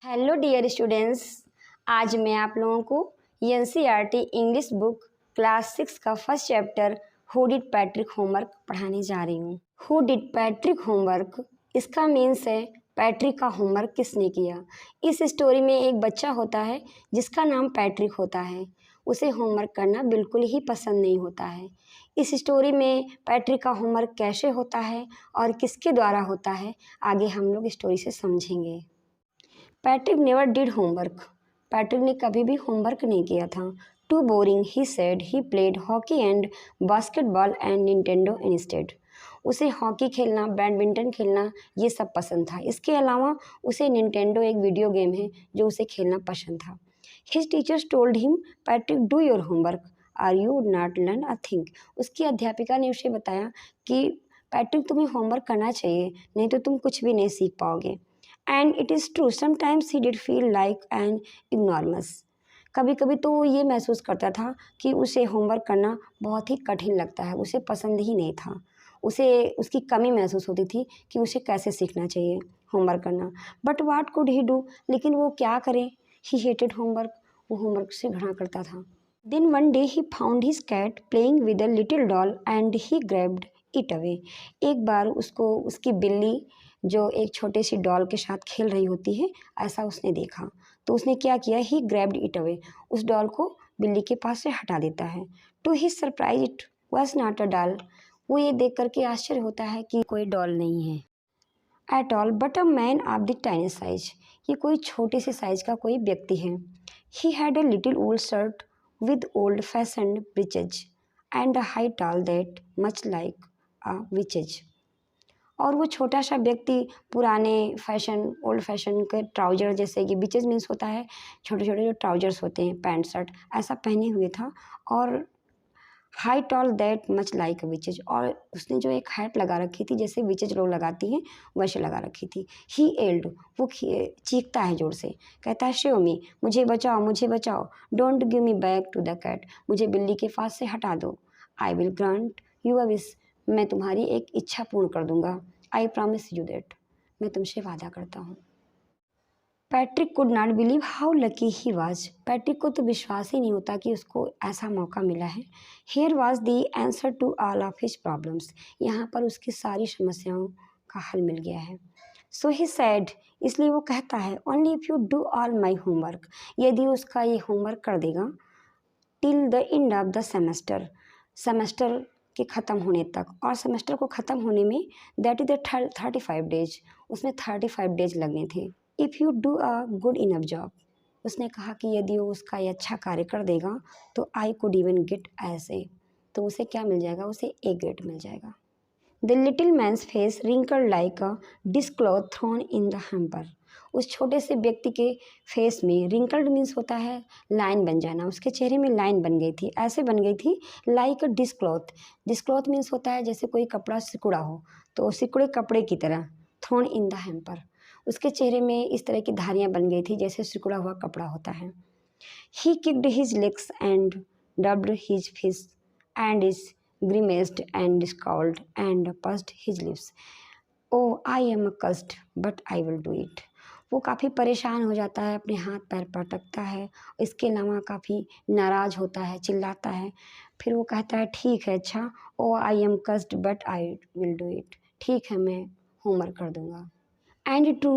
Hello dear students. आज मैं आप लोगों को एनसीईआरटी इंग्लिश बुक क्लास 6 का first chapter who did Patrick homework पढ़ाने जा रही हूँ। हु डिड पैट्रिक होमवर्क, इसका मीन्स है पैट्रिक का होमवर्क किसने किया। इस स्टोरी में एक बच्चा होता है जिसका नाम पैट्रिक होता है। उसे होमवर्क करना बिल्कुल ही पसंद नहीं होता है। इस स्टोरी में पैट्रिक का होमवर्क कैसे होता है और किसके द्वारा होता है, आगे हम लोग स्टोरी से समझेंगे। Patrick never did homework. Patrick ने कभी भी होमवर्क नहीं किया था। Too boring, he said. He played hockey and basketball and Nintendo instead. उसे हॉकी खेलना, बैडमिंटन खेलना ये सब पसंद था। इसके अलावा उसे निंटेंडो एक वीडियो गेम है जो उसे खेलना पसंद था। His teachers told him, Patrick do your homework or you not learn a thing. उसकी अध्यापिका ने उसे बताया कि पैट्रिक तुम्हें होमवर्क करना चाहिए, नहीं तो तुम कुछ भी नहीं सीख पाओगे। And it is true, sometimes he did feel like an ignoramus. कभी कभी तो वो ये महसूस करता था कि उसे होमवर्क करना बहुत ही कठिन लगता है, उसे पसंद ही नहीं था। उसे उसकी कमी महसूस होती थी कि उसे कैसे सीखना चाहिए होमवर्क करना। But what could he do, लेकिन वो क्या करे। ही हेटेड होमवर्क, वो होमवर्क से घृणा करता था। Then one day he found his cat playing with a little doll and he grabbed it away. एक बार उसको उसकी बिल्ली जो एक छोटे सी डॉल के साथ खेल रही होती है, ऐसा उसने देखा तो उसने क्या किया, ही ग्रैब्ड इट अवे। उस डॉल को बिल्ली के पास से हटा देता है। To his surprise it was not a doll. वो ये देख करके आश्चर्य होता है कि कोई डॉल नहीं है at all but a man of the tiny size. ये कोई छोटे से साइज का कोई व्यक्ति है। He had a little old shirt with old fashioned breeches and a high tall that much like a witches. और वो छोटा सा व्यक्ति पुराने फैशन, ओल्ड फैशन के ट्राउजर, जैसे कि बिचेज मीन्स होता है छोटे छोटे जो ट्राउजर्स होते हैं, पैंट शर्ट, ऐसा पहने हुए था। और high tall that much like witches, और उसने जो एक हैट लगा रखी थी जैसे विचेज लोग लगाती हैं वैसे लगा रखी थी। ही एल्ड, वो चीखता है जोर से, कहता है शेव मी, मुझे बचाओ मुझे बचाओ। Don't give me back to the cat, मुझे बिल्ली के पास से हटा दो। I will grant you a wish, मैं तुम्हारी एक इच्छा पूर्ण कर दूंगा। आई प्रॉमिस यू दैट, मैं तुमसे वादा करता हूँ। Patrick could not believe how lucky he was. Patrick को तो विश्वास ही नहीं होता कि उसको ऐसा मौका मिला है। Here was the answer to all of his problems, यहाँ पर उसकी सारी समस्याओं का हल मिल गया है। सो ही सैड, इसलिए वो कहता है, only if you do all my homework, यदि उसका ये होमवर्क कर देगा, till the end of the semester, semester के ख़त्म होने तक। और सेमेस्टर को ख़त्म होने में दैट इज़ द 35 डेज, उसमें 35 डेज लगने थे। If you do a good enough job, उसने कहा कि यदि वो उसका ये अच्छा कार्य कर देगा तो आई कुड इवन गेट ऐसे, तो उसे क्या मिल जाएगा, उसे ए ग्रेड मिल जाएगा। The little man's face wrinkled like a dishcloth thrown in the hamper. उस छोटे से व्यक्ति के फेस में, रिंकल्ड मीन्स होता है लाइन बन जाना, उसके चेहरे में लाइन बन गई थी, ऐसे बन गई थी लाइक अ डिस्क्लॉथ। डिस्क्लॉथ मीन्स होता है जैसे कोई कपड़ा सिकुड़ा हो, तो सिकुड़े कपड़े की तरह। थ्रोन इन द हैम्पर, उसके चेहरे में इस तरह की धारियाँ बन गई थी जैसे सिकुड़ा हुआ कपड़ा होता है। He kicked his legs and rubbed his face and is grimaced and scowled and pursed his lips. Oh, I am accursed, but I will do it. वो काफ़ी परेशान हो जाता है, अपने हाथ पैर पटकता है, इसके अलावा काफ़ी नाराज़ होता है, चिल्लाता है। फिर वो कहता है ठीक है, अच्छा, oh I am cursed but I will do it, ठीक है मैं होमवर्क कर दूंगा। And to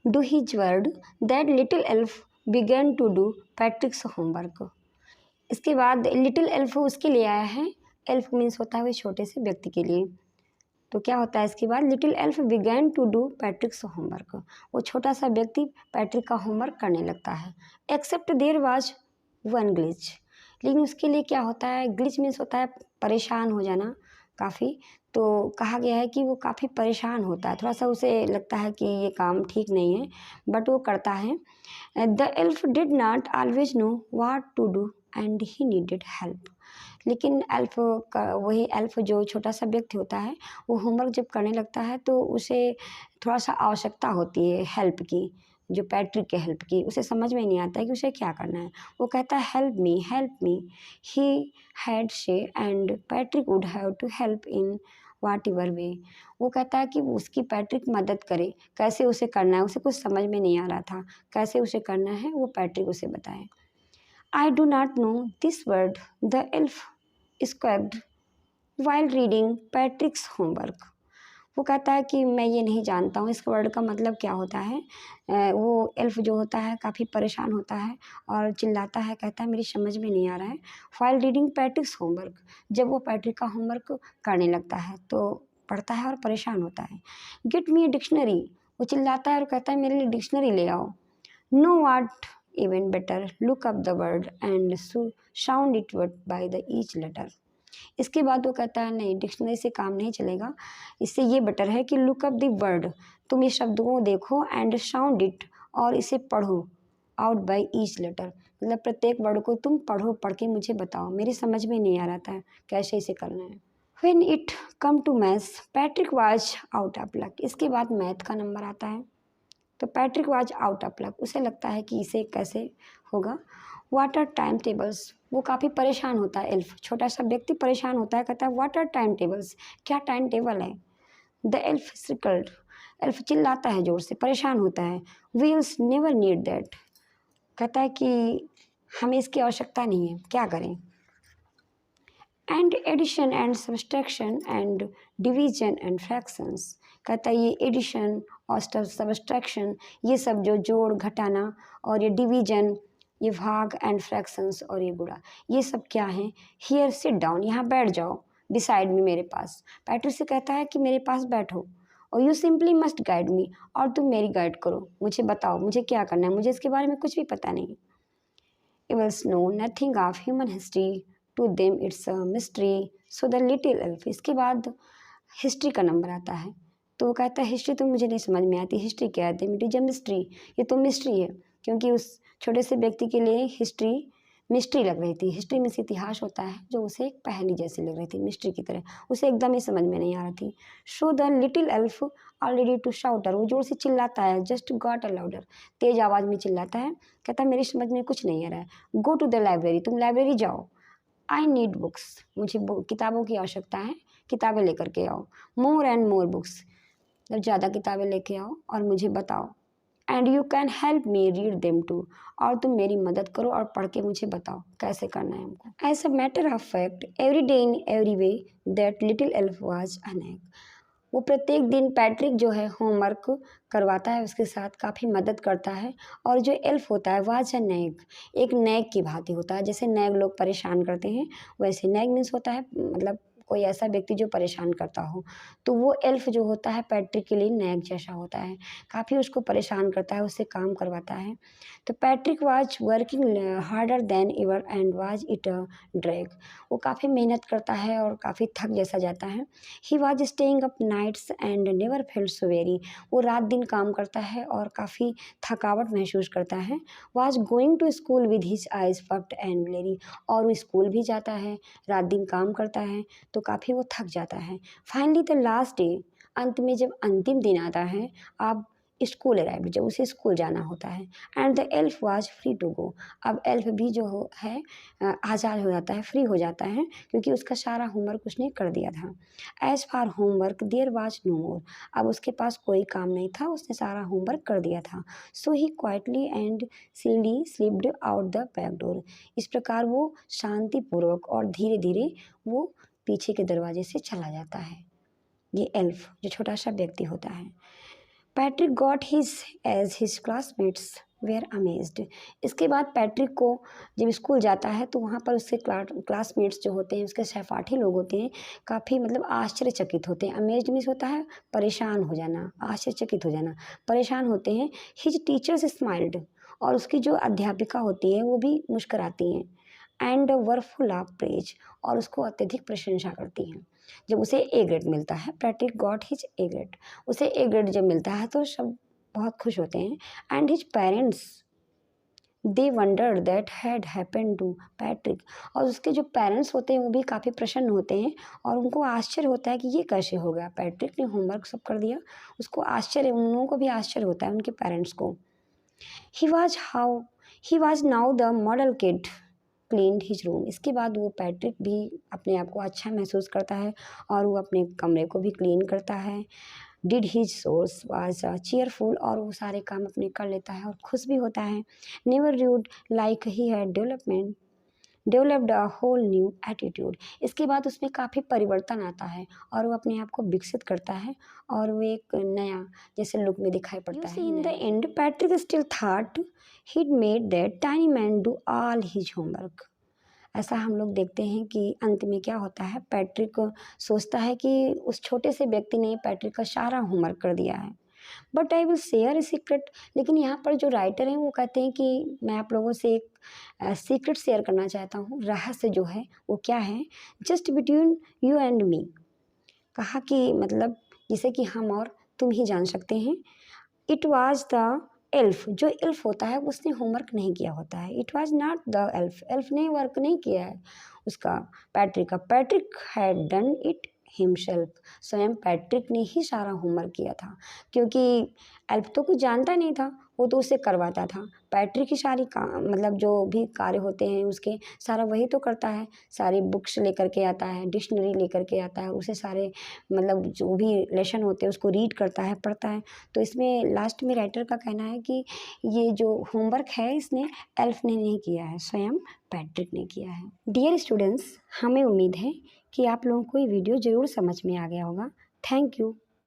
do his word, that little elf began to do Patrick's homework. इसके बाद लिटिल एल्फ उसके लिए आया है। एल्फ मीन्स होता है वो छोटे से व्यक्ति के लिए। तो क्या होता है इसके बाद, little elf began to do Patrick's homework, वो छोटा सा व्यक्ति पैट्रिक का होमवर्क करने लगता है। Except there was one glitch, लेकिन उसके लिए क्या होता है, ग्लिच मीन्स होता है परेशान हो जाना काफ़ी। तो कहा गया है कि वो काफ़ी परेशान होता है, थोड़ा सा उसे लगता है कि ये काम ठीक नहीं है, बट वो करता है। The elf did not always know what to do and he needed help. लेकिन एल्फ का, वही एल्फ जो छोटा सा व्यक्ति होता है, वो होमवर्क जब करने लगता है तो उसे थोड़ा सा आवश्यकता होती है हेल्प की, जो पैट्रिक के हेल्प की। उसे समझ में नहीं आता है कि उसे क्या करना है। वो कहता है help me. He had said and Patrick would have to help in whatever way. वो कहता है कि उसकी पैट्रिक मदद करे, कैसे उसे करना है, उसे कुछ समझ में नहीं आ रहा था, कैसे उसे करना है वो पैट्रिक उसे बताए। I do not know this word, the elf squeaked while reading Patrick's homework. वो कहता है कि मैं ये नहीं जानता हूँ इस वर्ड का मतलब क्या होता है। वो एल्फ जो होता है काफ़ी परेशान होता है और चिल्लाता है, कहता है मेरी समझ में नहीं आ रहा है। फाइल रीडिंग पैट्रिक्स होमवर्क, जब वो पैट्रिक का होमवर्क करने लगता है तो पढ़ता है और परेशान होता है। गेट मी ए डिक्शनरी, वो चिल्लाता है और कहता है मेरे लिए डिक्शनरी ले आओ। No what even better look up the word and sound it word by the each letter. इसके बाद वो कहता है नहीं, डिक्शनरी से काम नहीं चलेगा, इससे ये बेटर है कि लुक अप द वर्ड, तुम ये शब्दों को देखो, एंड साउंड इट, और इसे पढ़ो, आउट बाय ईच लेटर, मतलब प्रत्येक वर्ड को तुम पढ़ो, पढ़ के मुझे बताओ, मेरी समझ में नहीं आ रहा था कैसे इसे करना है। When it come to maths Patrick was out of luck. इसके बाद मैथ का नंबर आता है तो Patrick was out of luck, उसे लगता है कि इसे कैसे होगा। व्हाट आर टाइम टेबल्स, वो काफ़ी परेशान होता है, एल्फ छोटा सा व्यक्ति परेशान होता है, कहता है व्हाट आर टाइम टेबल्स, क्या टाइम टेबल है। द एल्फ स्ट्रिकल्ड, एल्फ चिल्लाता है जोर से, परेशान होता है। वील्स नेवर नीड दैट, कहता है कि हमें इसकी आवश्यकता नहीं है, क्या करें। And addition and subtraction and division and fractions, कहता है ये एडिशन और सब्सट्रैक्शन, ये सब जो जोड़ घटाना और ये डिवीजन, ये भाग, एंड फ्रैक्शंस और ये गुणा, ये सब क्या है। हियर सिट डाउन, यहाँ बैठ जाओ, बिसाइड मी, मेरे पास। पैट्रिक से कहता है कि मेरे पास बैठो, और you simply must guide me, और तुम मेरी गाइड करो, मुझे बताओ मुझे क्या करना है, मुझे इसके बारे में कुछ भी पता नहीं। Evils know nothing of human history, to them it's a mystery, so the little elf। इसके बाद हिस्ट्री का नंबर आता है तो वो कहता है हिस्ट्री तो मुझे नहीं समझ में आती, हिस्ट्री क्या है, इट इज अ मिस्ट्री, ये तो मिस्ट्री है, क्योंकि उस छोटे से व्यक्ति के लिए हिस्ट्री मिस्ट्री लग रही थी। हिस्ट्री में से इतिहास होता है जो उसे एक पहेली जैसी लग रही थी, मिस्ट्री की तरह, उसे एकदम ही समझ में नहीं आ रही थी। Show the little elf already to shouter, वो जोर से चिल्लाता है, जस्ट गॉट अ लाउडर, तेज आवाज़ में चिल्लाता है, कहता है मेरी समझ में कुछ नहीं आ रहा है। गो टू द लाइब्रेरी, तुम लाइब्रेरी जाओ। आई नीड बुक्स, मुझे किताबों की आवश्यकता है, किताबें लेकर के आओ। मोर एंड मोर बुक्स, मतलब ज़्यादा किताबें लेके आओ और मुझे बताओ। And you can help me read them too, और तुम मेरी मदद करो और पढ़ के मुझे बताओ कैसे करना है हमको। As a matter of fact every day in every way that little elf was an egg, वो प्रत्येक दिन पैट्रिक जो है होमवर्क करवाता है, उसके साथ काफ़ी मदद करता है। और जो एल्फ होता है वाज अ नैग, एक नैग की भांति होता है, जैसे नैग लोग परेशान करते हैं वैसे नैग मीन्स होता है मतलब कोई ऐसा व्यक्ति जो परेशान करता हो, तो वो एल्फ जो होता है पैट्रिक के लिए नैग जैसा होता है, काफ़ी उसको परेशान करता है, उससे काम करवाता है। तो Patrick was working harder than ever and was it a drag, वो काफ़ी मेहनत करता है और काफ़ी थक जैसा जाता है। He was staying up nights and never felt so very, वो रात दिन काम करता है और काफ़ी थकावट महसूस करता है। Was going to school with his eyes puffed and bleary, और वो स्कूल भी जाता है, रात दिन काम करता है तो काफ़ी वो थक जाता है। फाइनली द लास्ट डे, अंत में जब अंतिम दिन आता है, आप स्कूल अराइव, जब उसे स्कूल जाना होता है। And the elf was free to go, अब एल्फ भी जो है आज़ाद हो जाता है, फ्री हो जाता है, क्योंकि उसका सारा होमवर्क उसने कर दिया था। As far homework there was no more, अब उसके पास कोई काम नहीं था, उसने सारा होमवर्क कर दिया था। So he quietly and silly slipped out the back door, इस प्रकार वो शांतिपूर्वक और धीरे धीरे वो पीछे के दरवाजे से चला जाता है। ये एल्फ जो छोटा सा व्यक्ति होता है। Patrick got his A's his classmates were amazed, इसके बाद पैट्रिक को जब स्कूल जाता है तो वहाँ पर उसके क्लासमेट्स जो होते हैं, उसके सहपाठी लोग होते हैं, काफ़ी मतलब आश्चर्यचकित होते हैं। अमेज्ड मीन्स होता है परेशान हो जाना, आश्चर्यचकित हो जाना, परेशान होते हैं। हिज टीचर्स स्माइल्ड, और उसकी जो अध्यापिका होती है वो भी मुस्कराती हैं। And were full of praise, और उसको अत्यधिक प्रशंसा करती हैं। जब उसे ए ग्रेड मिलता है, Patrick got his A grade, उसे ए ग्रेड जब मिलता है तो सब बहुत खुश होते हैं। And his parents they wondered that had happened to Patrick, और उसके जो पेरेंट्स होते हैं वो भी काफ़ी प्रसन्न होते हैं और उनको आश्चर्य होता है कि ये कैसे हो गया, पैट्रिक ने होमवर्क सब कर दिया, उसको आश्चर्य, उन लोगों को भी आश्चर्य होता है उनके पेरेंट्स को। He was now the model kid cleaned his room. इसके बाद वो पैट्रिक भी अपने आप को अच्छा महसूस करता है और वो अपने कमरे को भी क्लीन करता है। Did his source was cheerful, और वो सारे काम अपने कर लेता है और खुश भी होता है। Never rude like he had developed a whole new attitude. इसके बाद उसमें काफ़ी परिवर्तन आता है और वो अपने आप को विकसित करता है और वो एक नया जैसे लुक में दिखाई पड़ता है। In the end Patrick still thought he'd made that tiny man do all his homework. ऐसा हम लोग देखते हैं कि अंत में क्या होता है, पैट्रिक सोचता है कि उस छोटे से व्यक्ति ने पैट्रिक का सारा होमवर्क कर दिया है। But I will share a secret, लेकिन यहाँ पर जो राइटर हैं वो कहते हैं कि मैं आप लोगों से एक सीक्रेट शेयर करना चाहता हूँ। रहस्य जो है वो क्या है, just between you and me. कहा कि मतलब जिसे कि हम और तुम ही जान सकते हैं। इट वॉज द एल्फ, जो एल्फ होता है उसने होमवर्क नहीं किया होता है। It was not the elf, elf ने वर्क नहीं किया है उसका, Patrick had done it himself. स्वयं पैट्रिक ने ही सारा होमवर्क किया था, क्योंकि एल्फ तो कुछ जानता नहीं था, वो तो उसे करवाता था। पैट्रिक ही सारी मतलब जो भी कार्य होते हैं उसके सारा वही तो करता है। सारी बुक्स लेकर के आता है, डिक्शनरी लेकर के आता है, उसे सारे मतलब जो भी लेसन होते हैं उसको रीड करता है, पढ़ता है। तो इसमें लास्ट में राइटर का कहना है कि ये जो होमवर्क है इसने एल्फ ने नहीं किया है, स्वयं पैट्रिक ने किया है। डियर स्टूडेंट्स, हमें उम्मीद है कि आप लोगों को ये वीडियो ज़रूर समझ में आ गया होगा। Thank you.